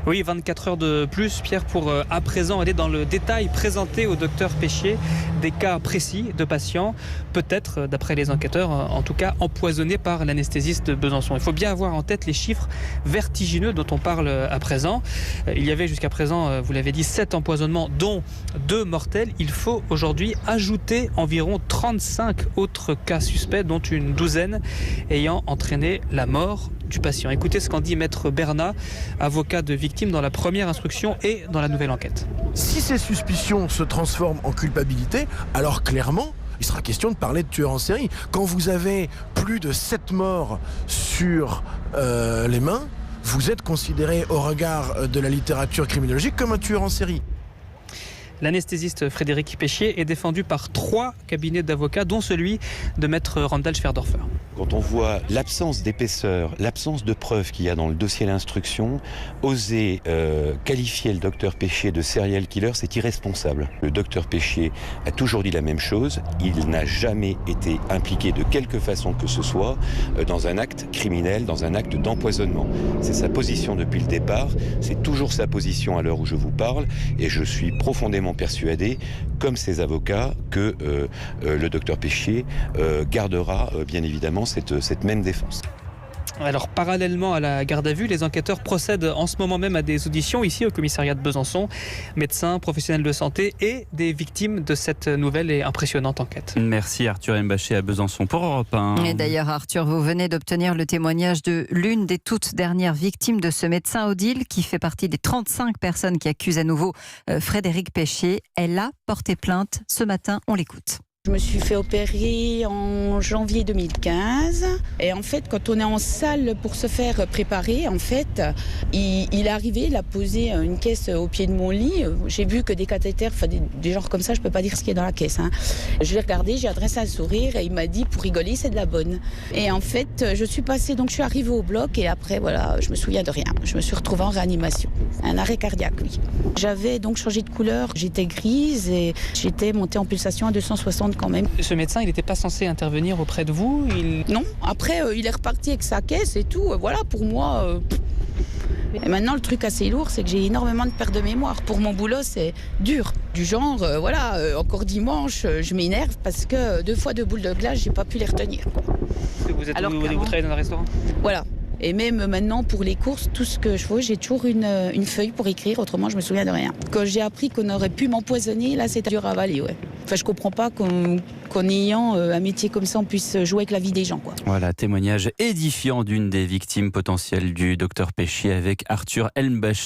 Oui, 24 heures de plus, Pierre, pour à présent aller dans le détail, présenter au docteur Péchier des cas précis de patients, peut-être, d'après les enquêteurs, en tout cas empoisonnés par l'anesthésiste de Besançon. Il faut bien avoir en tête les chiffres vertigineux dont on parle à présent. Il y avait jusqu'à présent, vous l'avez dit, 7 empoisonnements, dont 2 mortels. Il faut aujourd'hui ajouter environ 35 autres cas suspects, dont une douzaine ayant entraîné la mort du patient. Écoutez ce qu'en dit Maître Bernat, avocat de victime dans la première instruction et dans la nouvelle enquête. Si ces suspicions se transforment en culpabilité, alors clairement, il sera question de parler de tueur en série. Quand vous avez plus de 7 morts sur les mains, vous êtes considéré au regard de la littérature criminologique comme un tueur en série. L'anesthésiste Frédéric Péchier est défendu par 3 cabinets d'avocats, dont celui de Maître Randall Schwerdorfer. Quand on voit l'absence d'épaisseur, l'absence de preuves qu'il y a dans le dossier d'instruction, oser qualifier le docteur Péchier de serial killer, c'est irresponsable. Le docteur Péchier a toujours dit la même chose, il n'a jamais été impliqué de quelque façon que ce soit dans un acte criminel, dans un acte d'empoisonnement. C'est sa position depuis le départ, c'est toujours sa position à l'heure où je vous parle, et je suis profondément persuadé, comme ses avocats, que le docteur Péchier gardera bien évidemment cette même défense. Alors, parallèlement à la garde à vue, les enquêteurs procèdent en ce moment même à des auditions ici au commissariat de Besançon. Médecins, professionnels de santé et des victimes de cette nouvelle et impressionnante enquête. Merci Arthur Mbaché à Besançon pour Europe 1. Et d'ailleurs Arthur, vous venez d'obtenir le témoignage de l'une des toutes dernières victimes de ce médecin Odile qui fait partie des 35 personnes qui accusent à nouveau Frédéric Péchier. Elle a porté plainte ce matin, on l'écoute. Je me suis fait opérer en janvier 2015 et en fait quand on est en salle pour se faire préparer, en fait il est arrivé, il a posé une caisse au pied de mon lit. J'ai vu que des cathéters, enfin des genres comme ça, je peux pas dire ce qu'il y a dans la caisse. Je l'ai regardé, j'ai adressé un sourire et il m'a dit pour rigoler c'est de la bonne. Et en fait je suis passée, donc je suis arrivée au bloc et après voilà, je me souviens de rien. Je me suis retrouvée en réanimation, un arrêt cardiaque, oui. J'avais donc changé de couleur, j'étais grise et j'étais montée en pulsation à 260 quand même. Ce médecin, il n'était pas censé intervenir auprès de vous Non, après il est reparti avec sa caisse et tout, voilà pour moi. Et maintenant le truc assez lourd, c'est que j'ai énormément de perte de mémoire. Pour mon boulot c'est dur, du genre encore dimanche je m'énerve parce que 2 fois 2 boules de glace j'ai pas pu les retenir. Vous travaillez dans un restaurant? Voilà. Et même maintenant, pour les courses, tout ce que je fais, j'ai toujours une feuille pour écrire, autrement je me souviens de rien. Quand j'ai appris qu'on aurait pu m'empoisonner, là c'était dur à avaler, ouais. Enfin, je comprends pas qu'en ayant un métier comme ça, on puisse jouer avec la vie des gens, quoi. Voilà, témoignage édifiant d'une des victimes potentielles du docteur Péchier avec Arthur Mbaché.